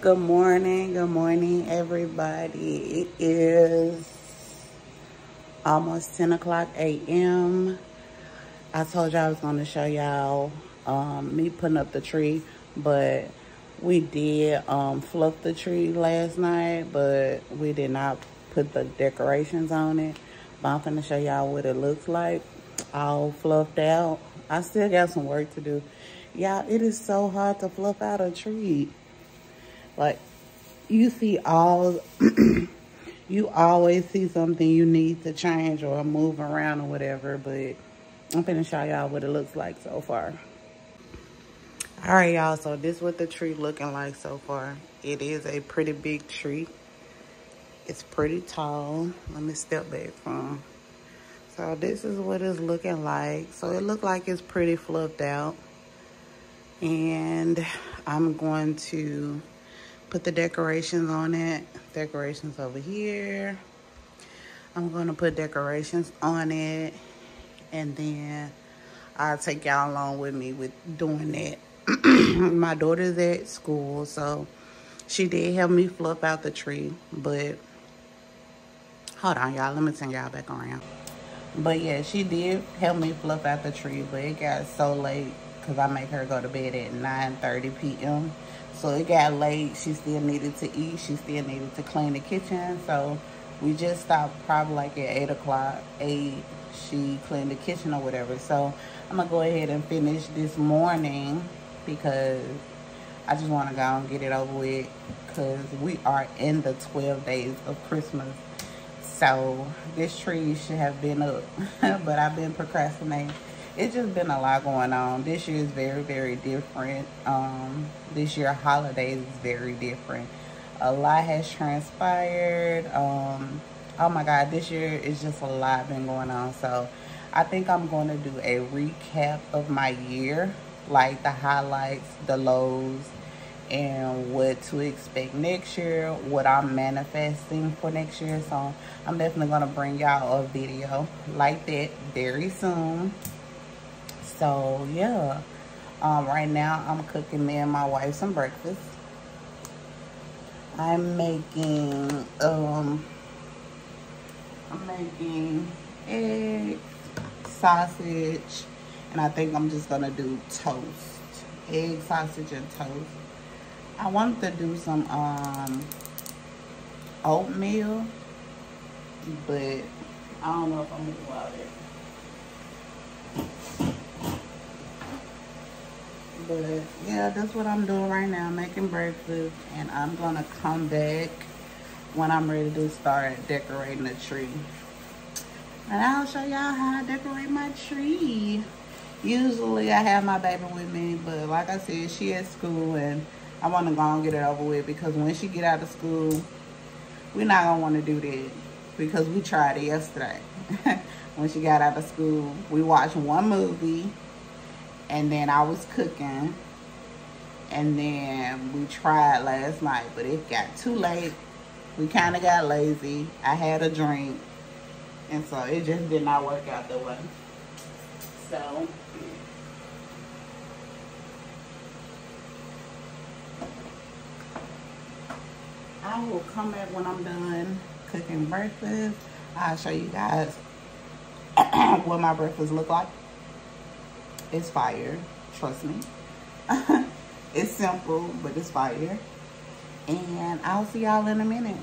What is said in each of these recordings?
Good morning, everybody. It is almost 10 o'clock a.m. I told y'all I was going to show y'all me putting up the tree, but we did fluff the tree last night, but we did not put the decorations on it. But I'm going to show y'all what it looks like, all fluffed out. I still got some work to do. Y'all, it is so hard to fluff out a tree. Like, you see all, you always see something you need to change or move around or whatever, but I'm finna show y'all what it looks like so far. All right, y'all, so this is what the tree looking like so far. It is a pretty big tree. It's pretty tall. Let me step back from. So this is what it's looking like. So it looked like it's pretty fluffed out. And I'm going to put the decorations on it. Decorations over here. I'm going to put decorations on it. And then I'll take y'all along with me with doing that. My daughter's at school, so she did help me fluff out the tree. But hold on, y'all. Let me turn y'all back around. But yeah, she did help me fluff out the tree. But it got so late because I make her go to bed at 9:30 p.m. So it got late. She still needed to eat. She still needed to clean the kitchen. So we just stopped probably like at 8 o'clock. 8, she cleaned the kitchen or whatever. So I'm going to go ahead and finish this morning because I just want to go and get it over with because we are in the 12 days of Christmas. So this tree should have been up, but I've been procrastinating. It's just been a lot going on. This year is very, very different. This year holidays is very different. A lot has transpired. Oh my God, this year is just a lot been going on. So I think I'm going to do a recap of my year, like the highlights, the lows, and what to expect next year, what I'm manifesting for next year. So I'm definitely going to bring y'all a video like that very soon. So yeah, right now I'm cooking me and my wife some breakfast. I'm making eggs, sausage, and I think I'm just gonna do toast. Egg, sausage, and toast. I wanted to do some oatmeal, but I don't know if I'm gonna do all that. But yeah, that's what I'm doing right now, making breakfast, and I'm gonna come back when I'm ready to start decorating the tree. And I'll show y'all how I decorate my tree. Usually I have my baby with me, but like I said, she at school and I want to go and get it over with because when she get out of school, we're not gonna want to do that because we tried it yesterday. When she got out of school, we watched one movie. And then I was cooking, and then we tried last night, but it got too late. We kind of got lazy. I had a drink, and so it just did not work out the way. So I will come back when I'm done cooking breakfast. I'll show you guys what my breakfast look like. It's fire, trust me. It's simple, but it's fire. And I'll see y'all in a minute.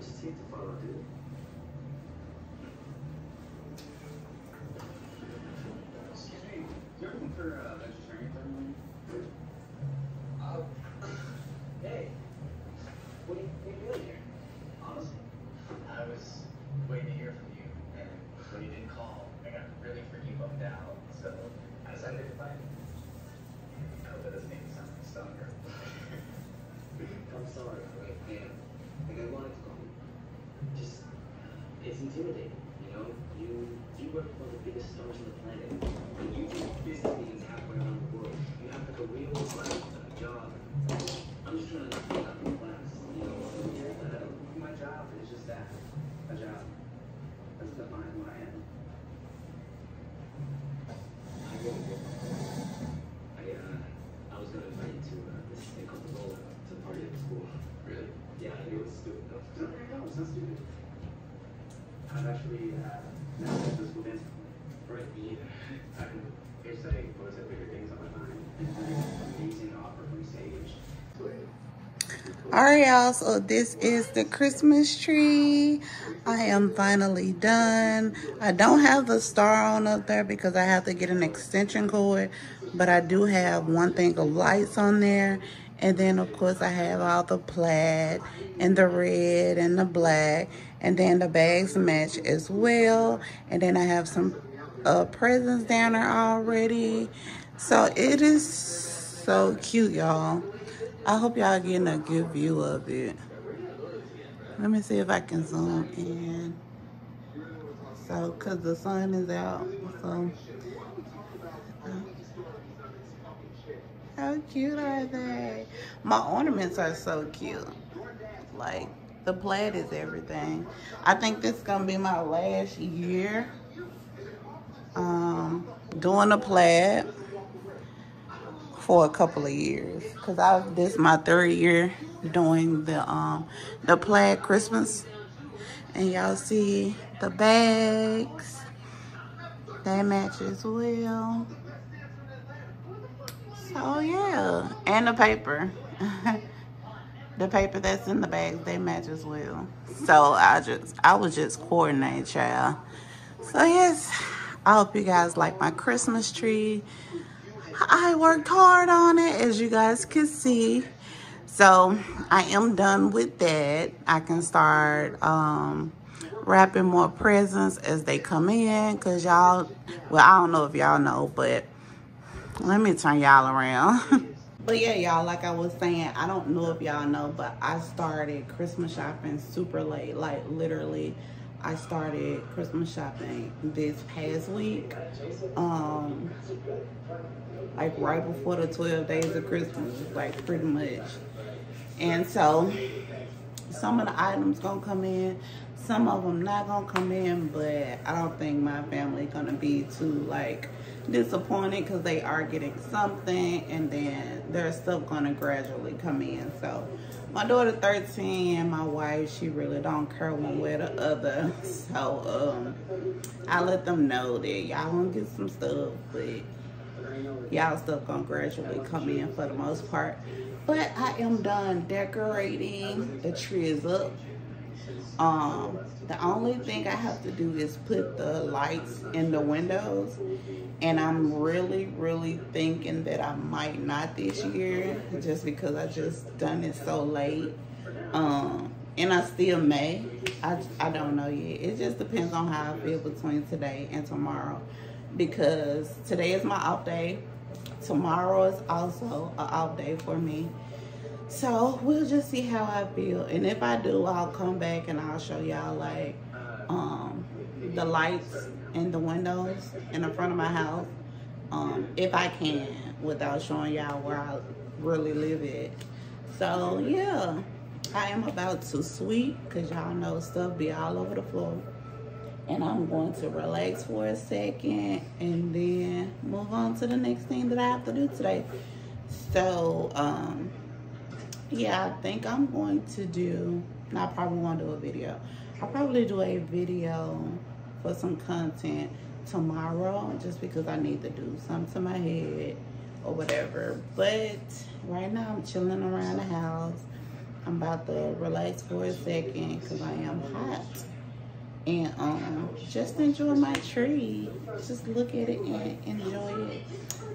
just take to follow, dude. Excuse me, you're looking for a vegetarian thing? Hey, what are you doing here? Honestly, I was waiting to hear from you, and when you didn't call, I got really freaking bummed out, so I decided to find you. I hope that doesn't make me sound like a stalker. I'm sorry, right? Yeah. Like, I wanted to call you. Just, it's intimidating, you know? You work for the biggest stars on the planet. And you do business meetings halfway around the world. You have like a real life, a job. I'm just trying to get out of class, you know? My job is just that. A job. That's defined what I am. I was gonna invite you to this thing called the roll to the party at the school. Really? Yeah, I knew it was stupid though. No, it's not stupid. I've actually never been to a school dance before. Right, me either. I can hearsay boys have bigger things on my mind. Amazing offer from stage. Alright, y'all, so this is the Christmas tree. I am finally done. I don't have the star on up there because I have to get an extension cord, but I do have one thing of lights on there. And then, of course, I have all the plaid and the red and the black. And then the bags match as well. And then I have some presents down there already. So it is so cute, y'all. I hope y'all getting a good view of it. Let me see if I can zoom in. So, cause the sun is out. So, how cute are they? My ornaments are so cute. Like, the plaid is everything. I think this is gonna be my last year doing the plaid for a couple of years, because this is my third year doing the plaid Christmas. And y'all see the bags, they match as well. So yeah, and the paper the paper that's in the bags, they match as well. So I was just coordinating, child. So yes, I hope you guys like my Christmas tree. I worked hard on it, as you guys can see. So I am done with that. I can start wrapping more presents as they come in, because y'all, well, I don't know if y'all know, but let me turn y'all around. But yeah, y'all, like I was saying, I don't know if y'all know, but I started Christmas shopping super late. Like, literally, I started Christmas shopping this past week. Like right before the 12 days of Christmas, like pretty much. And so some of the items gonna come in, some of them not gonna come in, but I don't think my family gonna be too like disappointed, because they are getting something, and then their stuff gonna gradually come in. So my daughter 13 and my wife, she really don't care one way or the other. So I let them know that y'all gonna get some stuff, but y'all stuff gonna gradually come in for the most part. But I am done decorating. The tree is up. The only thing I have to do is put the lights in the windows, and I'm really thinking that I might not this year, just because I just done it so late. And I still may. I don't know yet. It just depends on how I feel between today and tomorrow, because today is my off day. Tomorrow is also an off day for me. So we'll just see how I feel. And if I do, I'll come back and I'll show y'all like the lights in the windows in the front of my house. If I can, without showing y'all where I really live at. So yeah, I am about to sweep, because y'all know stuff be all over the floor. And I'm going to relax for a second and then move on to the next thing that I have to do today. So, yeah, I think I'm going to do, I probably won't do a video. I'll probably do a video for some content tomorrow, just because I need to do something to my head or whatever. But right now I'm chilling around the house. I'm about to relax for a second because I am hot. And just enjoy my tree. Just look at it and enjoy it.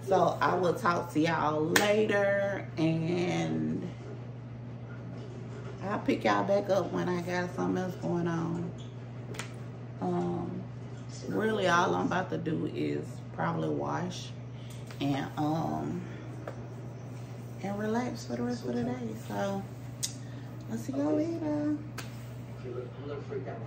So I will talk to y'all later, and I'll pick y'all back up when I got something else going on. Really all I'm about to do is probably wash and relax for the rest of the day. So I'll see y'all later. You look a little freaked out.